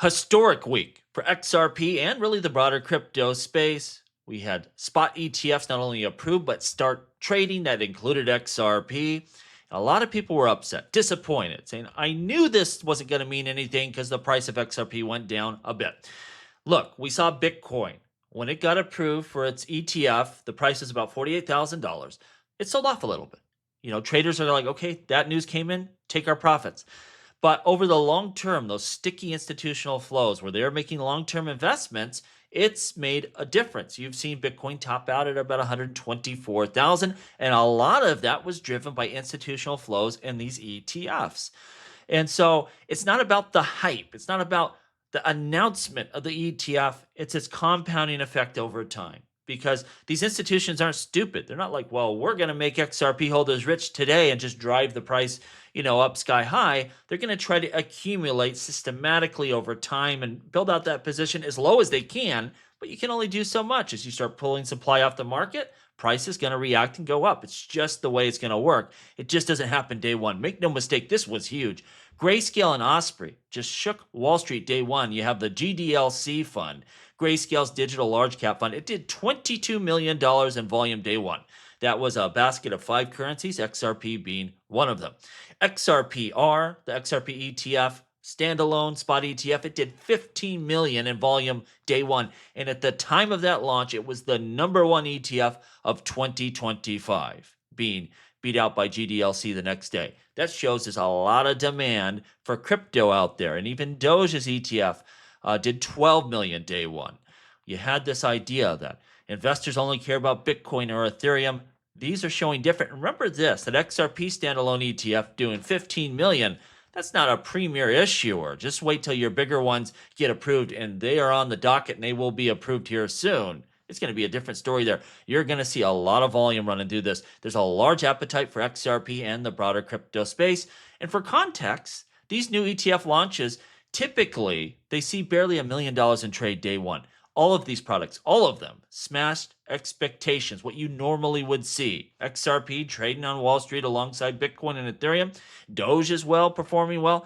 Historic week for XRP and really the broader crypto space. We had spot ETFs not only approved, but start trading that included XRP. A lot of people were upset, disappointed, saying, I knew this wasn't going to mean anything because the price of XRP went down a bit. Look, we saw Bitcoin. When it got approved for its ETF, the price is about $48,000. It sold off a little bit. Traders are like, okay, that news came in, take our profits. But over the long term, those sticky institutional flows where they're making long-term investments, it's made a difference. You've seen Bitcoin top out at about 124,000, and a lot of that was driven by institutional flows in these ETFs. And so it's not about the hype. It's not about the announcement of the ETF. It's its compounding effect over time. Because these institutions aren't stupid. They're not like, well, we're going to make XRP holders rich today and just drive the price, up sky high. They're going to try to accumulate systematically over time and build out that position as low as they can. But you can only do so much. As you start pulling supply off the market, price is going to react and go up. It's just the way it's going to work. It just doesn't happen day one. Make no mistake, this was huge. Grayscale and Osprey just shook Wall Street day one. You have the GDLC fund, Grayscale's digital large cap fund. It did $22 million in volume day one. That was a basket of 5 currencies, XRP being one of them. XRPR, the XRP ETF, standalone spot ETF, it did 15 million in volume day one. And at the time of that launch, it was the number one ETF of 2025, being beat out by GDLC the next day. That shows there's a lot of demand for crypto out there. And even DOJE's ETF did 12 million day one. You had this idea that investors only care about Bitcoin or Ethereum. These are showing different. Remember this, that XRP standalone ETF doing 15 million. That's not a premier issuer. Just wait till your bigger ones get approved, and they are on the docket, and they will be approved here soon. It's going to be a different story there. You're going to see a lot of volume running through this. There's a large appetite for XRP and the broader crypto space. And for context, these new ETF launches, typically, they see barely $1 million in trade day one. All of these products, all of them, smashed expectations, what you normally would see. XRP trading on Wall Street alongside Bitcoin and Ethereum. Doge as well, performing well.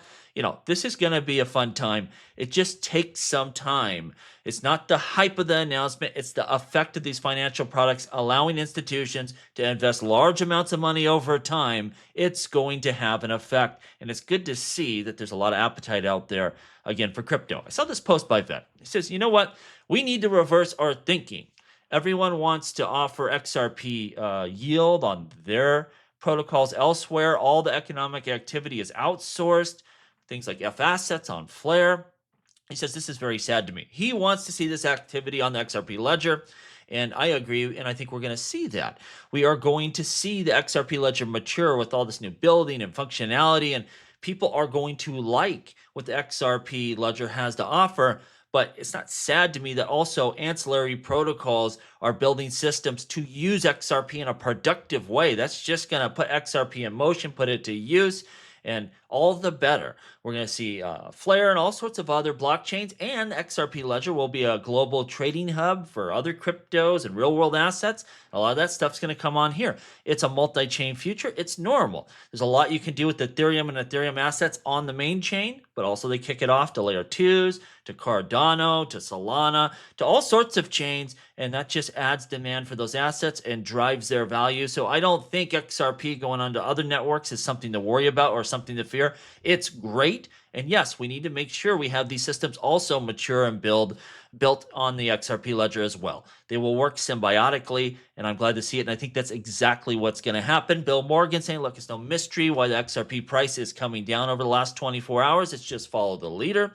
This is going to be a fun time. It just takes some time. It's not the hype of the announcement. It's the effect of these financial products allowing institutions to invest large amounts of money over time. It's going to have an effect. And it's good to see that there's a lot of appetite out there, again, for crypto. I saw this post by Vet. It says, you know what? We need to reverse our thinking. Everyone wants to offer XRP yield on their protocols elsewhere. All the economic activity is outsourced. Things like F assets on Flare. He says this is very sad to me. He wants to see this activity on the XRP ledger, and I agree, and I think we're going to see that. We are going to see the XRP ledger mature with all this new building and functionality, and people are going to like what the XRP ledger has to offer. But it's not sad to me that also ancillary protocols are building systems to use XRP in a productive way. That's just going to put XRP in motion, put it to use, and all the better. We're going to see Flare and all sorts of other blockchains, and XRP Ledger will be a global trading hub for other cryptos and real-world assets. A lot of that stuff's going to come on here. It's a multi-chain future. It's normal. There's a lot you can do with Ethereum and Ethereum assets on the main chain, but also they kick it off to layer 2s, to Cardano, to Solana, to all sorts of chains, and that just adds demand for those assets and drives their value. So I don't think XRP going onto other networks is something to worry about or something to fear. It's great. And yes, we need to make sure we have these systems also mature and built on the XRP ledger as well. They will work symbiotically, and I'm glad to see it. And I think that's exactly what's going to happen. Bill Morgan saying, look, it's no mystery why the XRP price is coming down over the last 24 hours. It's just follow the leader.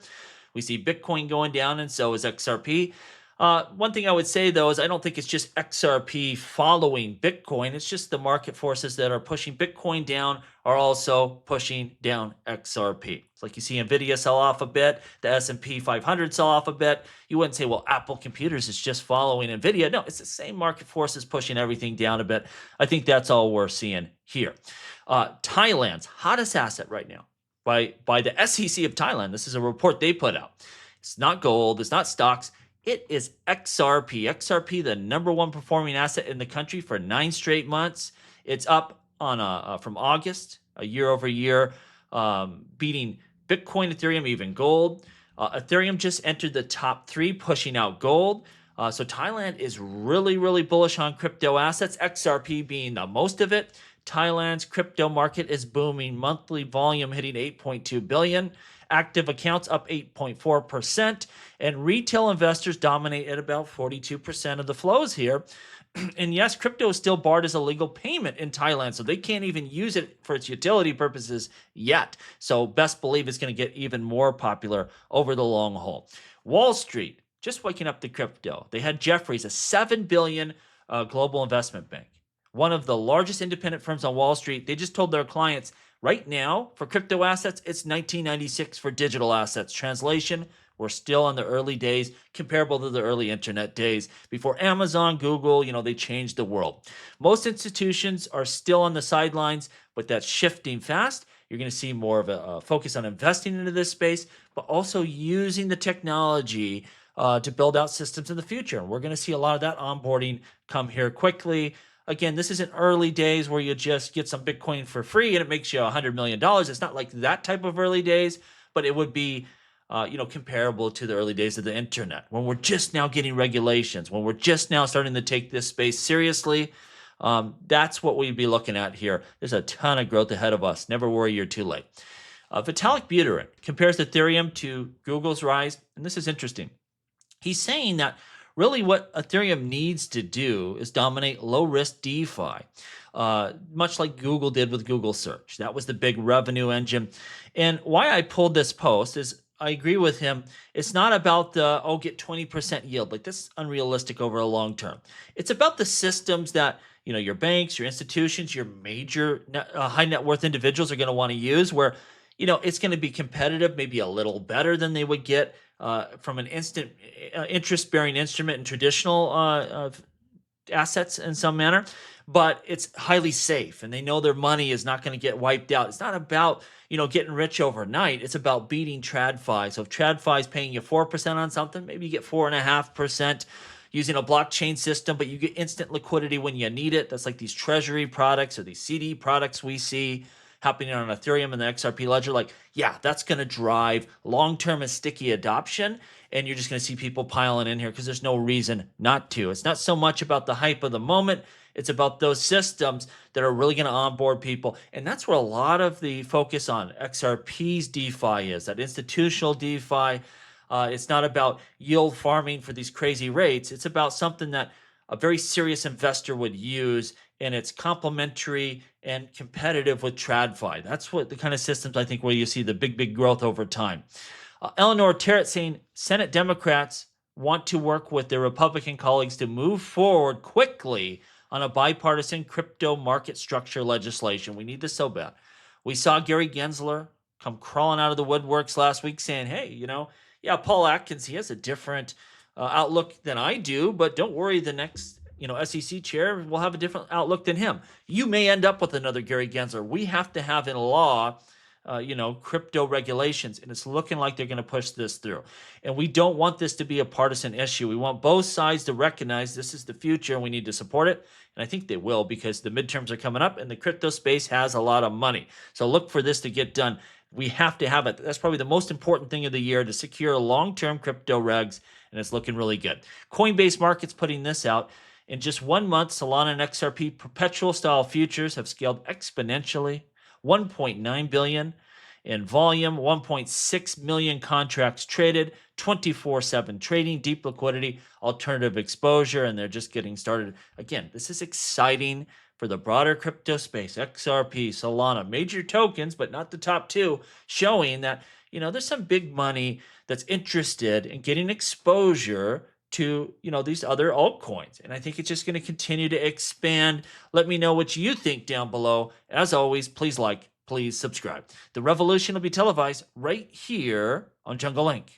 We see Bitcoin going down, and so is XRP. One thing I would say, though, is I don't think it's just XRP following Bitcoin. It's just the market forces that are pushing Bitcoin down are also pushing down XRP. It's like you see NVIDIA sell off a bit, the S&P 500 sell off a bit. You wouldn't say, well, Apple Computers is just following NVIDIA. No, it's the same market forces pushing everything down a bit. I think that's all we're seeing here. Thailand's hottest asset right now by the SEC of Thailand. This is a report they put out. It's not gold. It's not stocks. It is XRP. XRP, the number one performing asset in the country for 9 straight months. It's up on from August, a year over year, beating Bitcoin, Ethereum, even gold. Ethereum just entered the top 3, pushing out gold. So Thailand is really, really bullish on crypto assets, XRP being the most of it. Thailand's crypto market is booming. Monthly volume hitting 8.2 billion. Active accounts up 8.4%. And retail investors dominate at about 42% of the flows here. And yes, crypto is still barred as a legal payment in Thailand, so they can't even use it for its utility purposes yet. So best believe it's going to get even more popular over the long haul. Wall Street, just waking up to crypto. They had Jefferies, a $7 billion global investment bank, one of the largest independent firms on Wall Street. They just told their clients right now for crypto assets, it's 1996 for digital assets. Translation, we're still in the early days, comparable to the early internet days before Amazon, Google, they changed the world. Most institutions are still on the sidelines, but that's shifting fast. You're going to see more of a focus on investing into this space, but also using the technology to build out systems in the future. And we're going to see a lot of that onboarding come here quickly. Again, this isn't early days where you just get some Bitcoin for free and it makes you $100 million. It's not like that type of early days, but it would be comparable to the early days of the internet, when we're just now getting regulations, when we're just now starting to take this space seriously. That's what we'd be looking at here. There's a ton of growth ahead of us. Never worry, you're too late. Vitalik Buterin compares Ethereum to Google's rise, and this is interesting. He's saying that really what Ethereum needs to do is dominate low-risk DeFi, much like Google did with Google Search. That was the big revenue engine. And why I pulled this post is I agree with him. It's not about the, get 20% yield. Like, that's unrealistic over a long term. It's about the systems that, your banks, your institutions, your major high net worth individuals are going to want to use, where, it's going to be competitive, maybe a little better than they would get from an instant interest-bearing instrument in traditional assets in some manner, but it's highly safe and they know their money is not going to get wiped out. It's not about, getting rich overnight. It's about beating TradFi. So if TradFi is paying you 4% on something, maybe you get 4.5% using a blockchain system, but you get instant liquidity when you need it. That's like these treasury products or these CD products we see happening on Ethereum and the XRP ledger. Like, yeah, that's going to drive long-term and sticky adoption. And you're just going to see people piling in here because there's no reason not to. It's not so much about the hype of the moment. It's about those systems that are really going to onboard people. And that's where a lot of the focus on XRP's DeFi is, that institutional DeFi. It's not about yield farming for these crazy rates. It's about something that a very serious investor would use, and it's complementary and competitive with TradFi. That's what the kind of systems I think where you see the big growth over time. Eleanor Terrett saying Senate Democrats want to work with their Republican colleagues to move forward quickly on a bipartisan crypto market structure legislation. We need this so bad. We saw Gary Gensler come crawling out of the woodworks last week saying, hey, Paul Atkins, he has a different outlook than I do, but don't worry, the next SEC chair will have a different outlook than him. You may end up with another Gary Gensler. We have to have in law crypto regulations, and it's looking like they're going to push this through. And we don't want this to be a partisan issue. We want both sides to recognize this is the future and we need to support it. And I think they will, because the midterms are coming up and the crypto space has a lot of money. So look for this to get done. We have to have it. That's probably the most important thing of the year, to secure long-term crypto regs, and it's looking really good. Coinbase Market's putting this out. In just 1 month, Solana and XRP perpetual style futures have scaled exponentially. 1.9 billion in volume, 1.6 million contracts traded, 24/7 trading, deep liquidity, alternative exposure, and they're just getting started. Again, this is exciting for the broader crypto space. XRP, Solana, major tokens, but not the top two, showing that, there's some big money that's interested in getting exposure to, these other altcoins. And I think it's just going to continue to expand. Let me know what you think down below. As always, please like, please subscribe. The revolution will be televised right here on Jungle Link.